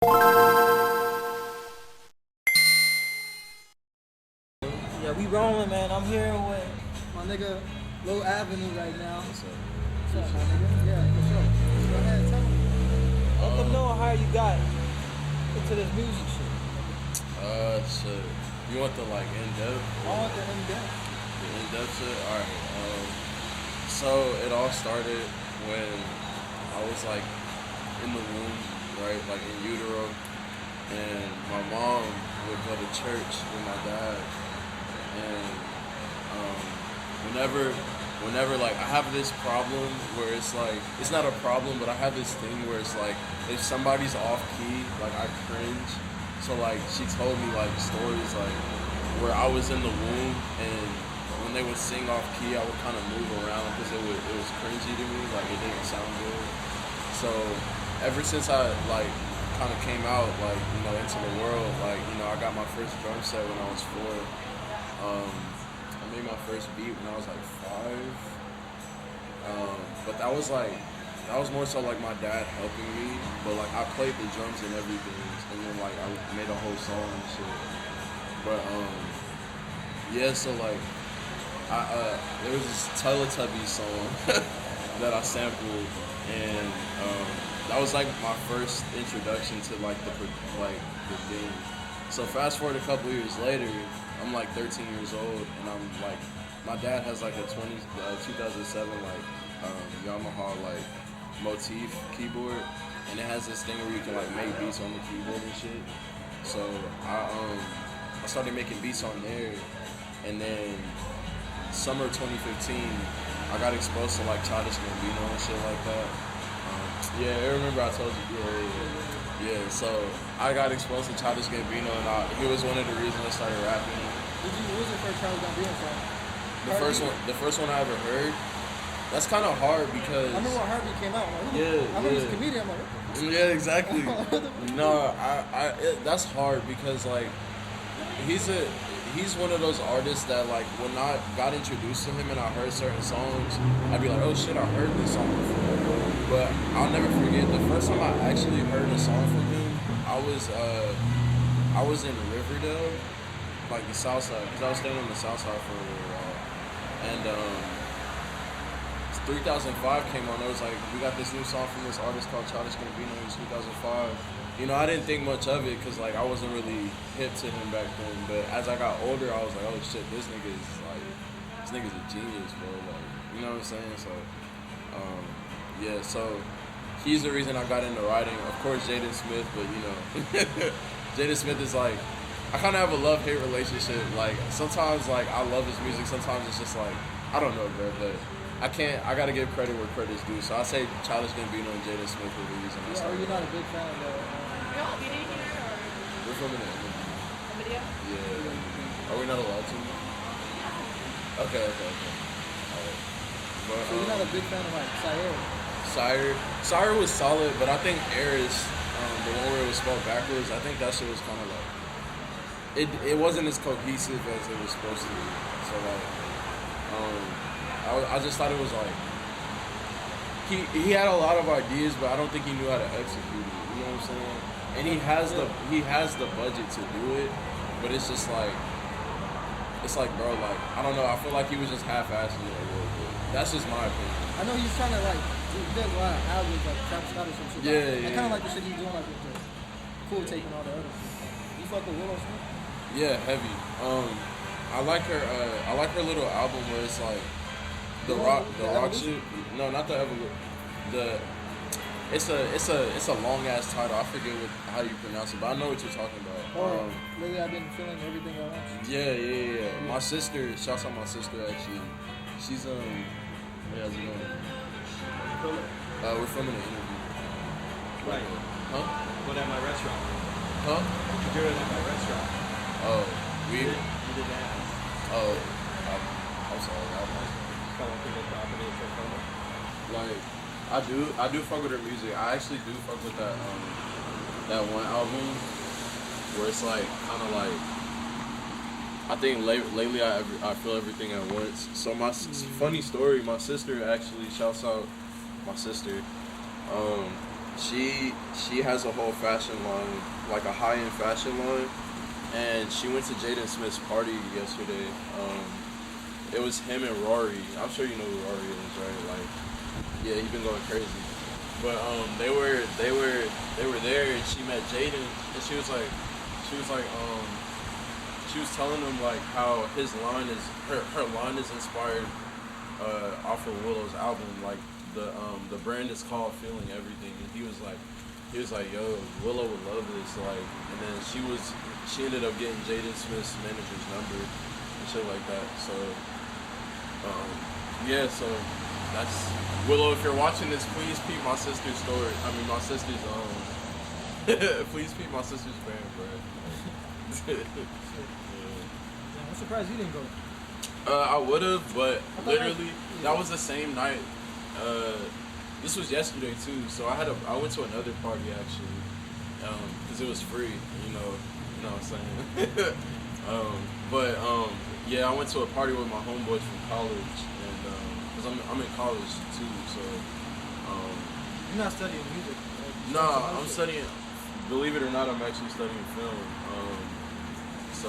Yeah, we rolling, man. I'm here with my nigga Low Avenue right now. What's up? What's up, my nigga? Yeah, for sure. Go ahead, tell me. Let them know how you got into this music shit. Shit. You want the like in depth? I want the in depth. The in depth shit. All right. So it all started when I was like in the womb, right, like in utero, and my mom would go to church with my dad, and whenever like I have this problem where it's like it's not a problem, but I have this thing where it's like if somebody's off key, like I cringe. So like she told me like stories like where I was in the womb and when they would sing off key, I would kind of move around because it was cringy to me, like it didn't sound good. So ever since I like kind of came out like into the world, like I got my first drum set when I was 4. I made my first beat when I was like 5. But that was more so like my dad helping me. But like I played the drums and everything, and then like I made a whole song and shit. But yeah, so like there was this Teletubbies song that I sampled, and that was like my first introduction to like the thing. So fast forward a couple years later, I'm like 13 years old, and I'm like, my dad has like a 2007 like Yamaha like Motif keyboard, and it has this thing where you can like make beats on the keyboard and shit. So I started making beats on there, and then summer 2015, I got exposed to like Childish Gambino and shit like that. Yeah, I remember I told you. Yeah. So I got exposed to Childish Gambino, and he was one of the reasons I started rapping. What was the first Childish Gambino song? The first one I ever heard. That's kind of hard because I remember when Heartbeat came out. Like, I heard he was a comedian. I'm like, yeah, exactly. No, that's hard because like he's one of those artists that like when I got introduced to him and I heard certain songs, I'd be like, oh shit, I heard this song before. But I'll never forget the first time I actually heard a song from him. I was in Riverdale, like the South Side, because I was staying on the South Side for a little while, and 3005 came on. It was like, we got this new song from this artist called Childish Gambino. It was 2005. I didn't think much of it because like I wasn't really hip to him back then. But as I got older, I was like, oh shit, this nigga's a genius, bro. Like, you know what I'm saying? So, yeah. So he's the reason I got into writing. Of course, Jaden Smith, but Jaden Smith is like, I kind of have a love-hate relationship. Like sometimes like I love his music. Sometimes it's just like I don't know, bro, but. I gotta give credit where credit's due. So I say Childish Gambino and Jaden Smith were the reason I started. You're not a big fan of that. Y'all eating here or? We're filming it. A video? Yeah. Are we not allowed to? Okay. Alright. So you're not a big fan of like Sire was solid, but I think Eris, the one where it was spelled backwards, I think that shit was kind of like it wasn't as cohesive as it was supposed to be. So like, I just thought it was like he had a lot of ideas, but I don't think he knew how to execute it. You know what I'm saying? And he has the budget to do it, but it's just like bro, like I don't know. I feel like he was just half-assing it a little bit. That's just my opinion. I know he's trying to like he does a lot of albums like Travis Scott or some shit. Yeah. I kind of like the shit he's doing like with the Cool Tape and all the other shit. You fuck with Willow Smith? Yeah, heavy. I like her little album where it's like. The rock shit. No, not the evolution. It's a long ass title. I forget how you pronounce it, but I know what you're talking about. Lately I've been feeling everything I want. Yeah. My sister, shouts out my sister actually. She's hey, how's it going? We're filming an interview. Right. Huh? But at my restaurant. Huh? You do it at my restaurant. Oh, You did that. Oh, I'm sorry. Kind of pick up property and stuff like that. Like, I do fuck with her music. I actually do fuck with that one album where it's like kind of like I think lately I feel everything at once. So my funny story, my sister actually shouts out my sister. she has a whole fashion line, like a high-end fashion line, and she went to Jaden Smith's party yesterday. It was him and Rory. I'm sure you know who Rory is, right? Like, yeah, he's been going crazy. But they were there, and she met Jaden, and she was telling them like how his line is her line is inspired off of Willow's album. Like the brand is called Feeling Everything, and he was like, yo, Willow would love this, like. And then she ended up getting Jaden Smith's manager's number and shit like that. So yeah, so that's Willow. If you're watching this, please peep my sister's story. I mean, my sister's please peep my sister's fan, bro. Yeah, I'm surprised you didn't go. I would have, but literally that was the same night. This was yesterday too, so I went to another party actually, because it was free. You know what I'm saying. Yeah, I went to a party with my homeboys from college, and because I'm in college too, so. You're not studying music. Nah, I'm studying. Believe it or not, I'm actually studying film. So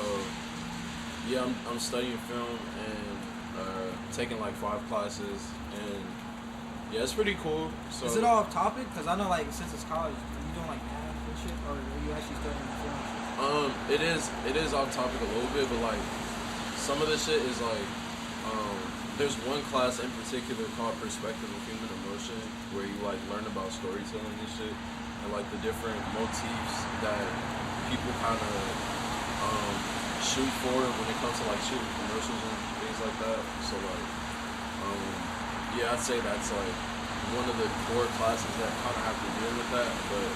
yeah, I'm studying film and taking like 5 classes, and yeah, it's pretty cool. So is it all off topic? Because I know, like, since it's college, are you doing like math and shit, or are you actually studying film? It is off topic a little bit, but like some of the shit is like there's one class in particular called Perspective of Human Emotion, where you like learn about storytelling and shit, and like the different motifs that people kind of shoot for when it comes to like shooting commercials and things like that. So like yeah, I'd say that's like one of the core classes that kind of have to deal with that. But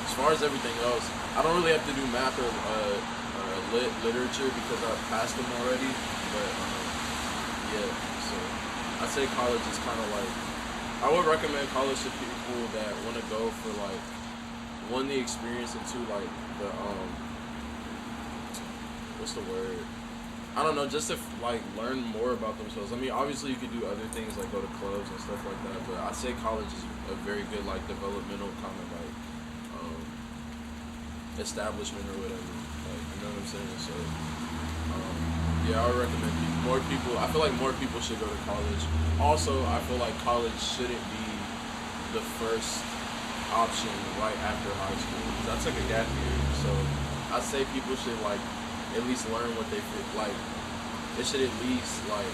as far as everything else, I don't really have to do math or literature because I've passed them already. But yeah, so I'd say college is kind of like, I would recommend college to people that want to go for like, one, the experience, and two, like the what's the word? I don't know, just to like learn more about themselves. I mean, obviously you could do other things like go to clubs and stuff like that, but I'd say college is a very good like developmental kind of like establishment or whatever. Like, you know what I'm saying? So yeah, I would recommend more people. I feel like more people should go to college. Also, I feel like college shouldn't be the first option right after high school. 'Cause I took a gap year, so I'd say people should like at least learn what they feel like. They should at least like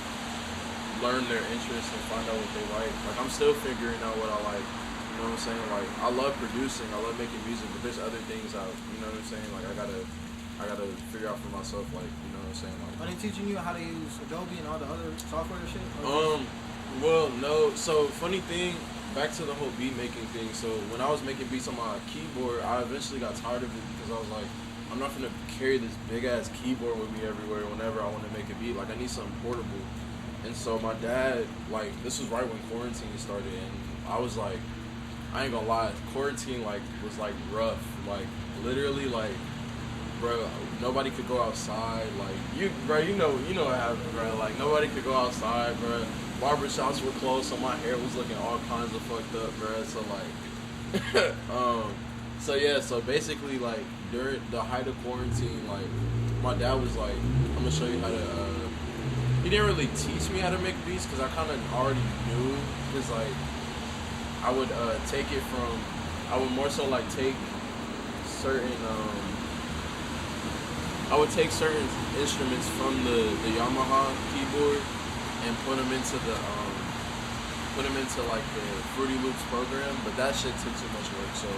learn their interests and find out what they like. Like, I'm still figuring out what I like. You know what I'm saying? Like, I love producing, I love making music, but there's other things out. You know what I'm saying? Like, I gotta figure out for myself. Like, you know what I'm saying? Like, Are they teaching you how to use Adobe and all the other software and shit? Well, no. So, funny thing, back to the whole beat making thing. So, when I was making beats on my keyboard, I eventually got tired of it because I was like, I'm not gonna carry this big ass keyboard with me everywhere whenever I want to make a beat. Like, I need something portable. And so my dad, like, this was right when quarantine started, and I was like, I ain't gonna lie, quarantine like was like rough. Like, literally, like, bro, nobody could go outside. Like, you know what happened, bro. Like, nobody could go outside, bro. Barbershops were closed, so my hair was looking all kinds of fucked up, bro. So like, so yeah, so basically, like, during the height of quarantine, like, my dad was like, I'm gonna show you how to, he didn't really teach me how to make beats, because I kind of already knew, because, like, I would take it from, I would more so, like, take certain, I would take certain instruments from the Yamaha keyboard and put them into like the Fruity Loops program, but that shit took too much work. So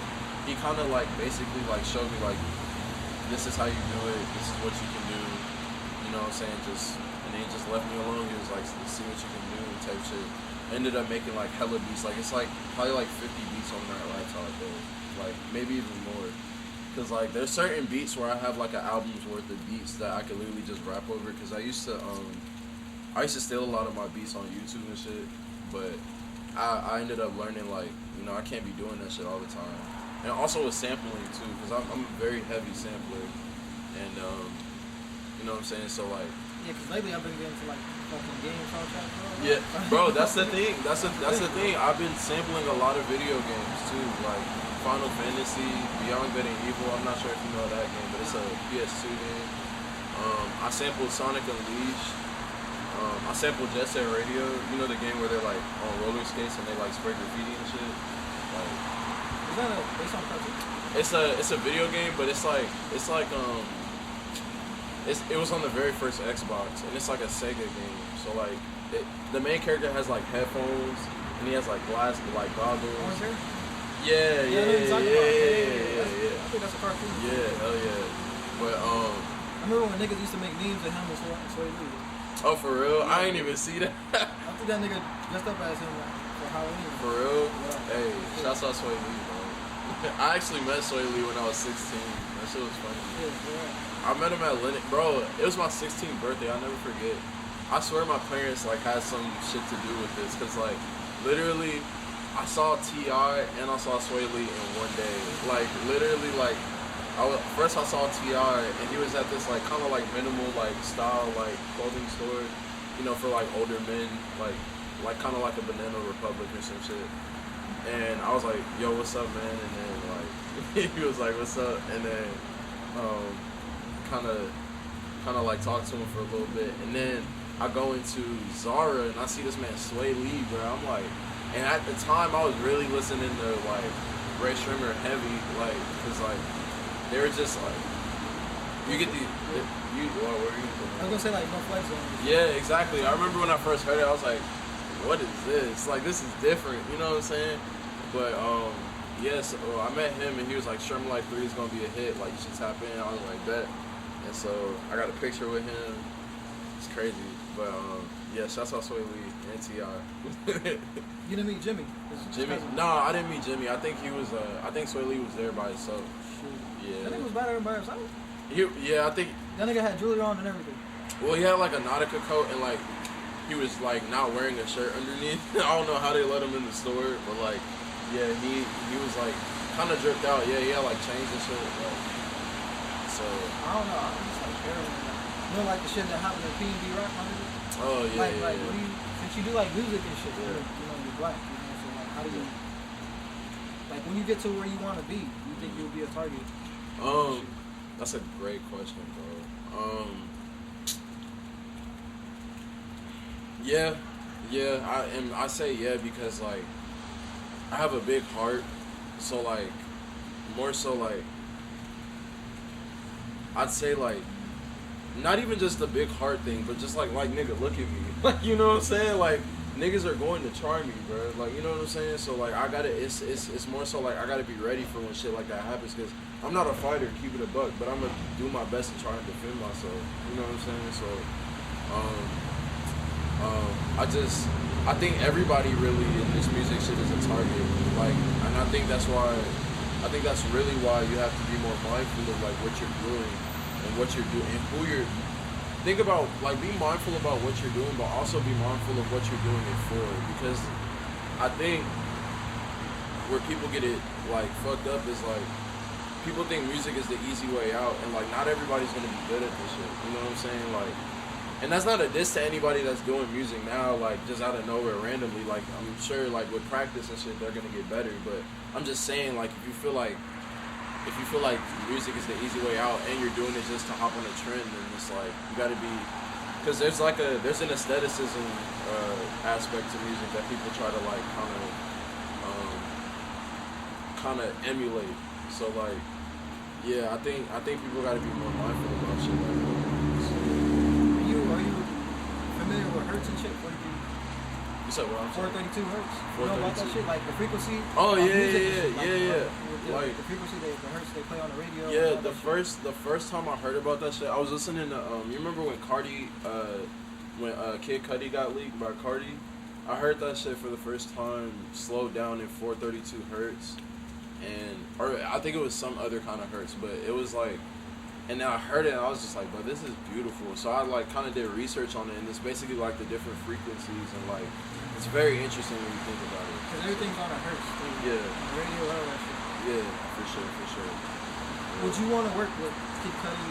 he kind of like basically like showed me like, this is how you do it, this is what you can do, you know what I'm saying? And then he just left me alone. He was like, see what you can do type shit. Ended up making like hella beats. Like, it's like probably like 50 beats on that laptop though, like maybe even more. Cause like there's certain beats where I have like an album's worth of beats that I could literally just rap over. Cause I used to steal a lot of my beats on YouTube and shit, but I ended up learning, like, you know, I can't be doing that shit all the time. And also with sampling too, cause I'm a very heavy sampler, and you know what I'm saying. So like, yeah, cause lately I've been getting to like fucking game soundtracks, bro. Yeah, bro, that's the thing. That's the thing. I've been sampling a lot of video games too. Like, Final Fantasy, Beyond Good and Evil. I'm not sure if you know that game, but it's a PS2 game. I sampled Sonic Unleashed. I sampled Jet Set Radio. You know the game where they're like on roller skates and they like spray graffiti and shit. Like, Is that based on cartoon? it's a video game, but it was on the very first Xbox, and it's like a Sega game. So like the main character has like headphones and he has like goggles. Orange hair? Yeah. I think that's a cartoon. Yeah, hell yeah. But I remember when niggas used to make memes of him and Sway Lee. oh, for real? I ain't even see that. I think that nigga dressed up as him for Halloween. For real? Yeah. Hey, shouts out Sway Lee, bro. I actually met Sway Lee when I was 16. That shit was funny. Yeah. I met him at Lennox. Bro, it was my 16th birthday. I'll never forget. I swear my parents, like, had some shit to do with this. Because, like, literally, I saw T.I. and I saw Sway Lee in one day. Like, literally, like, first I saw T.I. and he was at this, like, kind of, like, minimal, like, style, like, clothing store. You know, for, like, older men. Like kind of like a Banana Republic or some shit. And I was like, yo, what's up, man? And then, like, he was like, what's up? And then, kind of like talk to him for a little bit. And then I go into Zara and I see this man Sway Lee, bro. I'm like, and at the time I was really listening to like Ray Shrimmer heavy, like, cause like they were just like, you get what were you doing? I was gonna say like no flex on. Yeah, exactly. I remember when I first heard it, I was like, what is this? Like, this is different, you know what I'm saying? But yes, I met him and he was like, Sherman Life 3 is gonna be a hit, like you should tap in. I was like, bet. And so I got a picture with him. It's crazy. But yeah, shouts out Sway Lee and T.I. You didn't meet Jimmy? Jimmy? No, I didn't meet Jimmy. I think he was I think Sway Lee was there by himself. Shoot. Yeah. That nigga was better than by himself. Yeah, I think That nigga had jewelry on and everything. well he had like a Nautica coat and like he was like not wearing a shirt underneath. I don't know how they let him in the store, but like yeah, he was like kind of dripped out. Yeah, he had like chains and shit. Like, so I don't know. I'm just like heroin. You know, like the shit that happened in P&B Rock. oh yeah, Like, yeah, what do you? Since you do like music and shit, Yeah. you're black. You know, so like, how do you? Like when you get to where you want to be, you think you'll be a target? That's a great question, bro. Yeah, I say yeah because like I have a big heart, so like more so like I'd say like not even just a big heart thing, but just like nigga, look at me, like you know what I'm saying, like niggas are going to try me, bro, like you know what I'm saying, so like I gotta it's more so like I gotta be ready for when shit like that happens because I'm not a fighter, keep it a buck, but I'm gonna do my best to try and defend myself, you know what I'm saying, so I think everybody really in this music shit is a target, like, and I think that's really why you have to be more mindful of like what you're doing and what you're doing and who you're. Think about like be mindful about what you're doing, but also be mindful of what you're doing it for. Because I think where people get it like fucked up is like people think music is the easy way out, and like not everybody's gonna be good at this shit. You know what I'm saying? Like. And that's not a diss to anybody that's doing music now, like, just out of nowhere randomly. Like, I'm sure, like, with practice and shit, they're gonna get better. But I'm just saying, like, if you feel like music is the easy way out and you're doing it just to hop on a trend, then it's like, you gotta be... Because there's an aestheticism aspect to music that people try to, like, kind of emulate. So, like, yeah, I think people gotta be more mindful about shit like that. Are you familiar with hertz and shit? You said what? 432 hertz. 432. You know about that shit? Like the frequency. Oh yeah. Like the frequency, the hertz they play on the radio. Yeah, the first time I heard about that shit, I was listening to you remember when Kid Cudi got leaked by Cardi? I heard that shit for the first time slowed down in 432 hertz, or I think it was some other kind of hertz, but it was like. And then I heard it and I was just like, bro, this is beautiful. So I like kind of did research on it, and it's basically like the different frequencies, and like it's very interesting when you think about it. Because everything's on a hertz. Yeah. On the radio, all that shit. Yeah, for sure. Yeah. Would you want to work with Kid Cudi?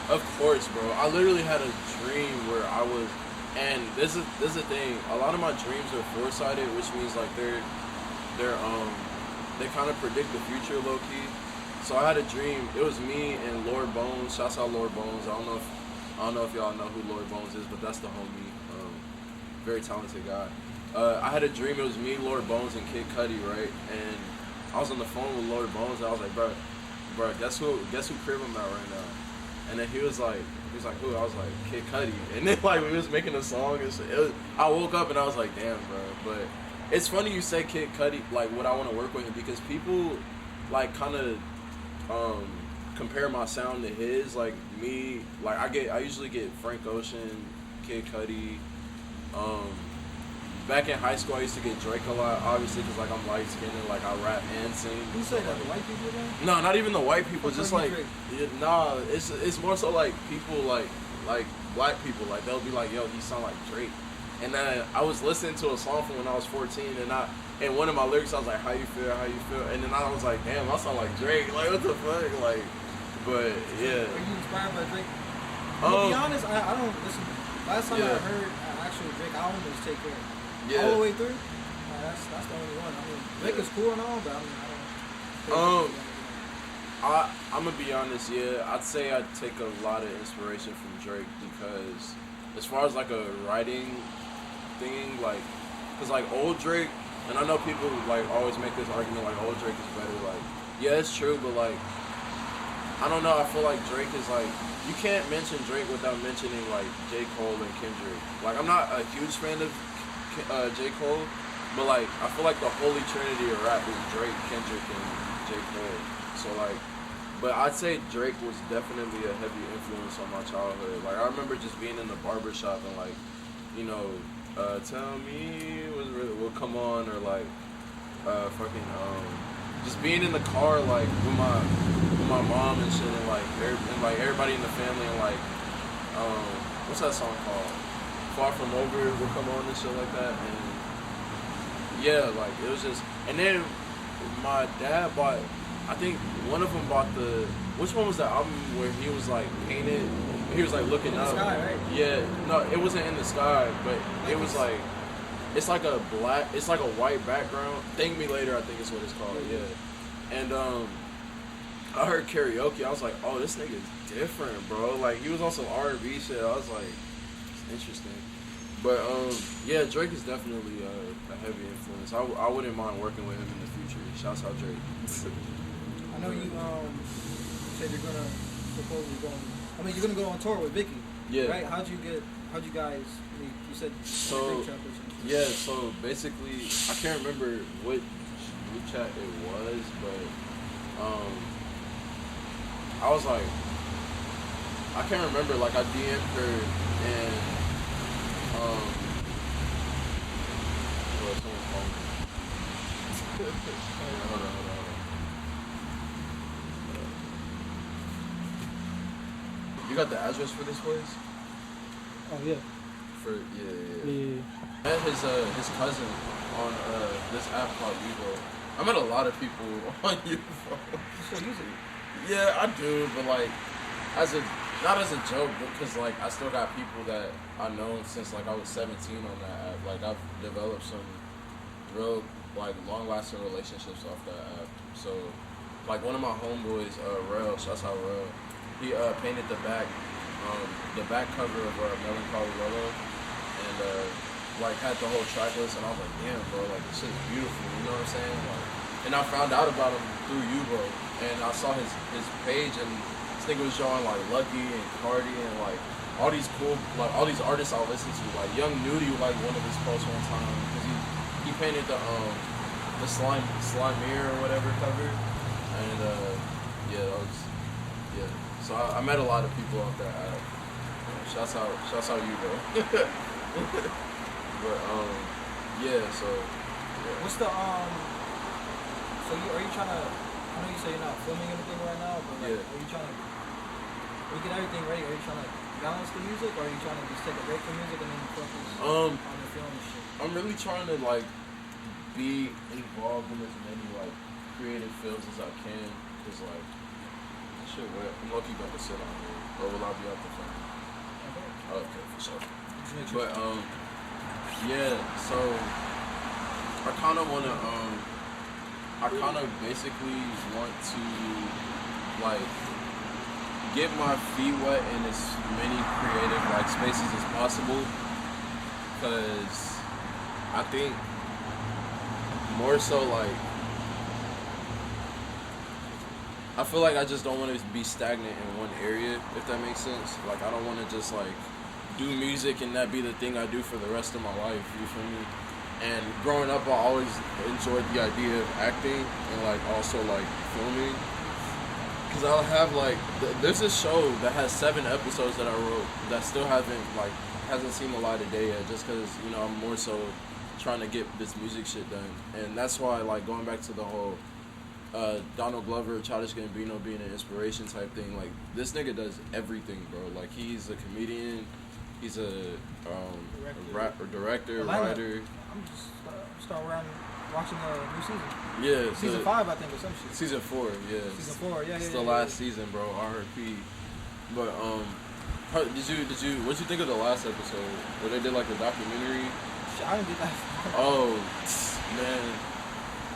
Of course, bro. I literally had a dream where I was, and this is the thing. A lot of my dreams are foresighted, which means like they're they kind of predict the future low key. So I had a dream. It was me and Lord Bones. Shouts out Lord Bones. I don't know if y'all know who Lord Bones is, but that's the homie. Very talented guy. I had a dream. It was me, Lord Bones, and Kid Cudi, right? And I was on the phone with Lord Bones. And I was like, bro, guess who crib I'm at right now? And then he was like, who? I was like, Kid Cudi. And then like we was making a song and shit. I woke up and I was like, damn, bro. But it's funny you say Kid Cudi, like what I want to work with him, because people like kind of compare my sound to his. Like me, like I usually get Frank Ocean, Kid Cudi. Back in high school, I used to get Drake a lot, obviously, because like I'm light skinned and like I rap and sing. You say that the white people then? No, not even the white people. Just like nah, it's more so like people like black people. Like they'll be like, yo, he sound like Drake. And then I was listening to a song from when I was 14, and one of my lyrics I was like, how you feel? And then I was like, damn, I sound like Drake. Like what the fuck? Like, but yeah. Are you inspired by Drake? To be honest, I don't listen. Last time I heard actual Drake album was Take Care. All the way through. That's the only one. I mean, Drake is cool and all, but I mean, I'm gonna be honest. Yeah, I'd say I take a lot of inspiration from Drake, because as far as like a writing thing, like, cause like old Drake, and I know people like always make this argument like old Drake is better. Like, yeah, it's true, but like, I don't know. I feel like Drake is like, you can't mention Drake without mentioning like J. Cole and Kendrick. Like, I'm not a huge fan of J. Cole, but like I feel like the holy trinity of rap is Drake, Kendrick, and J. Cole. So like, but I'd say Drake was definitely a heavy influence on my childhood. Like I remember just being in the barber shop and like, you know, tell me will come on, or like just being in the car like with my mom and shit, and like everybody in the family, and like what's that song called? Far From Over will come on and shit like that. And yeah, like it was just, and then my dad bought, I think one of them bought which one was the album where he was like painted, he was like looking up. In the sky, right? Yeah, no, it wasn't In the Sky, but it was like, it's like a white background. Thank Me Later, I think is what it's called, yeah. And I heard Karaoke, I was like, oh, this nigga's different, bro. Like he was on some R&B shit. I was like, interesting. But yeah, Drake is definitely a heavy influence. I wouldn't mind working with him in the future. Shouts out Drake. I know you said you're gonna supposedly go on, I mean, you're gonna go on tour with Vicky. Yeah. Right? How'd you guys, I mean, you said so yeah, so basically I can't remember what group chat it was, but I was like, I can't remember, like I DM'd her and well, someone's calling me. Hold on. You got the address for this place? Oh yeah. Yeah. I met his cousin on this app called Willow. I met a lot of people on Willow. You still use it? Yeah, I do, but like not as a joke, because like I still got people that I know since like I was 17 on that app. Like I've developed some real like long-lasting relationships off that app. So like one of my homeboys, Rel, shouts out Rel, he painted the back cover of Melancholy Willow, and like had the whole track list, and I was like, damn, bro, like this shit's beautiful. You know what I'm saying? Like, and I found out about him through Yubo, and I saw his page, and this nigga was showing like Lucky and Cardi and like all these cool, like all these artists I listen to. Like Young Nudie was like one of his posts one time, because he painted the Slime Mirror or whatever cover, and yeah, that was yeah. So I met a lot of people off that app. Shouts out you, bro. But yeah. So yeah. What's the So are you trying to? I know you say you're not filming anything right now, but like, are you trying to? We get everything ready. Are you trying to balance the music, or are you trying to just take a break from music and then focus on the film and shit? I'm really trying to like be involved in as many like creative fields as I can, cause like shit wet. I'm lucky about to sit on here, or will I be off the phone? Okay, for sure. But yeah, so I kind of want to I kind of basically want to like get my feet wet in as many creative like spaces as possible, because I think more so like I feel like I just don't want to be stagnant in one area, if that makes sense. Like I don't want to just like do music and that be the thing I do for the rest of my life, you feel me? And growing up, I always enjoyed the idea of acting and like also like filming. Cause I'll have like, there's this show that has 7 episodes that I wrote that still hasn't seen the light of day yet, just cause, you know, I'm more so trying to get this music shit done. And that's why, like, going back to the whole Donald Glover, Childish Gambino being an inspiration type thing, like, this nigga does everything, bro. Like, he's a comedian, he's a director, writer. I'm just start around watching the new season. Yeah. Season 5, I think, or some shit. Season 4, yeah. Season 4, yeah. It's the last season, bro. R.I.P. But, what'd you think of the last episode? Where they did, like, a documentary? Shit, I didn't do that. Oh, man.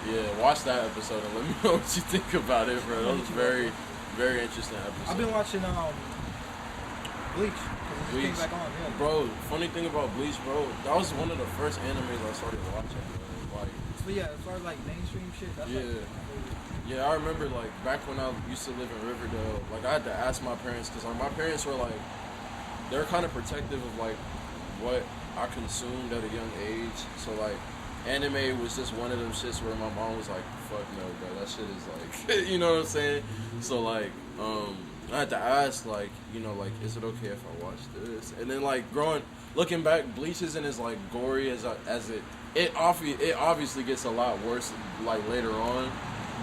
Yeah, watch that episode and let me know what you think about it, bro. That was very, very interesting episode. I've been watching, Bleach. Bleach. Back on, yeah. Bro, funny thing about Bleach, bro, that was one of the first animes I started watching, bro. Like, so yeah, as far as like mainstream shit, that's yeah, I remember like back when I used to live in Riverdale, like I had to ask my parents, because like my parents were like, they're kind of protective of like what I consumed at a young age. So like anime was just one of them shits where my mom was like, fuck no, bro, that shit is like, you know what I'm saying? So like, I had to ask, like, you know, like, is it okay if I watch this? And then, like, looking back, Bleach isn't as, like, gory as it obviously gets a lot worse, like, later on.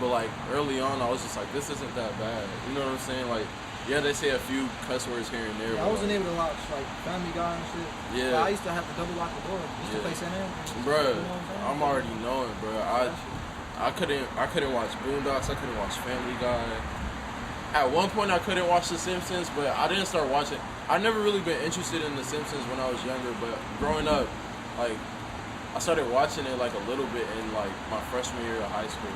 But, like, early on, I was just like, this isn't that bad. You know what I'm saying? Like, yeah, they say a few cuss words here and there. Yeah, I wasn't able to watch, like, Family Guy and shit. Yeah. But I used to have to double lock the door just to play San Andreas. Bruh, You know what I'm already knowing, bro. I couldn't watch Boondocks. I couldn't watch Family Guy. At one point, I couldn't watch The Simpsons, but I didn't start watching. I never really been interested in The Simpsons when I was younger, but growing up, like, I started watching it, like, a little bit in, like, my freshman year of high school.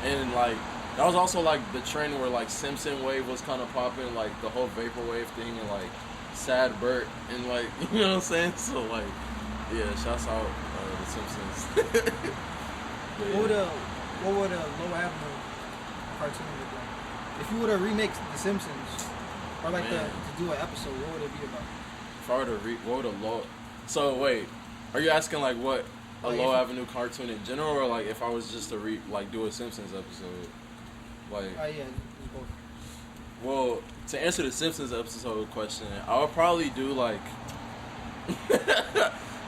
And, like, that was also, like, the trend where, like, Simpson wave was kind of popping, like, the whole vaporwave thing, and, like, Sad Bert, and, like, you know what I'm saying? So, like, yeah, shouts out The Simpsons. What would a Low Avenue cartoon look like? If you were to remake The Simpsons, or like to do an episode, what would it be about? If I were to what would a low... So, wait, are you asking, like, what a Low Avenue cartoon in general, or, like, if I was just to, do a Simpsons episode? Like... Yeah, it's both. Well, to answer the Simpsons episode question, I would probably do, like...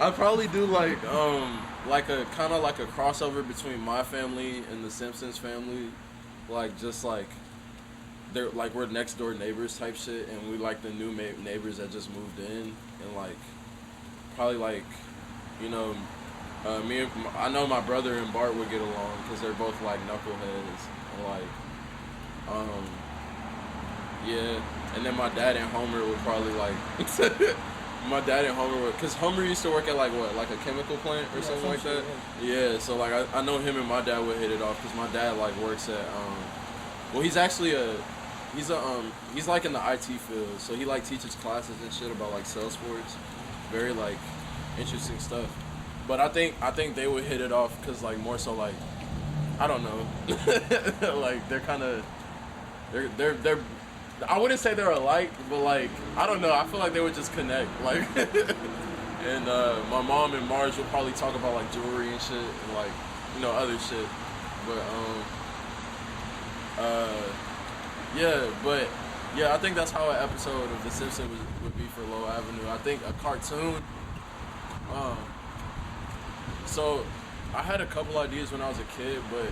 I'd probably do, like a kind of like a crossover between my family and the Simpsons family. Like, just, like... They're like we're next door neighbors type shit, and we like the new neighbors that just moved in, and like probably like, you know, I know my brother and Bart would get along because they're both like knuckleheads, and like yeah, and then my dad and Homer would probably like my dad and Homer would, because Homer used to work at like what, like a chemical plant or something like that. Yeah, so like I know him and my dad would hit it off because my dad like works at well, he's actually he's like in the IT field, so he like teaches classes and shit about like Salesforce, very like interesting stuff. But I think they would hit it off because like more so like, I don't know, like they're kind of they're I wouldn't say they're alike, but like I don't know, I feel like they would just connect like. And my mom and Marge would probably talk about like jewelry and shit and like, you know, other shit, but yeah, I think that's how an episode of The Simpsons would be for Low Avenue. I think a cartoon. So I had a couple ideas when I was a kid, but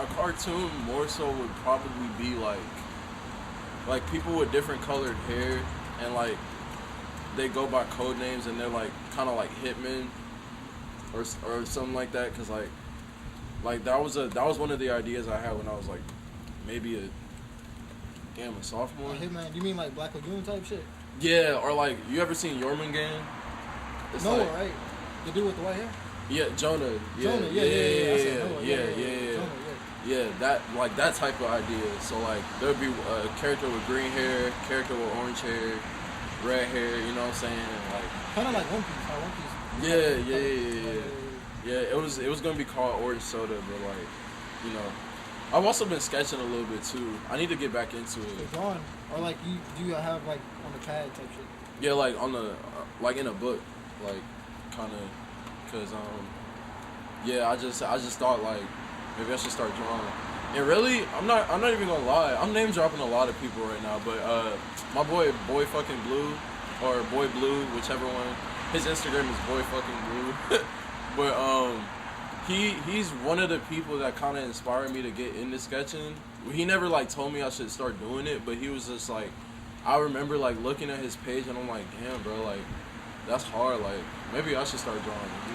a cartoon more so would probably be like people with different colored hair, and like they go by code names, and they're like kind of like hitmen or something like that. Cause like that was one of the ideas I had when I was like maybe a sophomore. Hitman, you mean like Black Lagoon type shit? Yeah, or like, you ever seen Jormungand? It's Noah, like, right? The dude with the white hair? Yeah, Jonah. Yeah. Yeah. I said Noah. Yeah. Yeah, that type of idea. So like there'd be a character with green hair, character with orange hair, red hair. You know what I'm saying? Like Kind of like One Piece. How One Piece. Yeah. It was gonna be called Orange Soda, but like, you know, I've also been sketching a little bit too. I need to get back into it. So drawing, or like do you have like on the pad type shit? Yeah, like on the like in a book, like kind of, cause yeah, I just thought like maybe I should start drawing. And really, I'm not even gonna lie. I'm name dropping a lot of people right now, but my boy fucking Blue, or Boy Blue, whichever one. His Instagram is Boy fucking Blue. But he's one of the people that kind of inspired me to get into sketching. He never like told me I should start doing it, but he was just like, I remember like looking at his page and I'm like, damn, bro, like that's hard. Like maybe I should start drawing.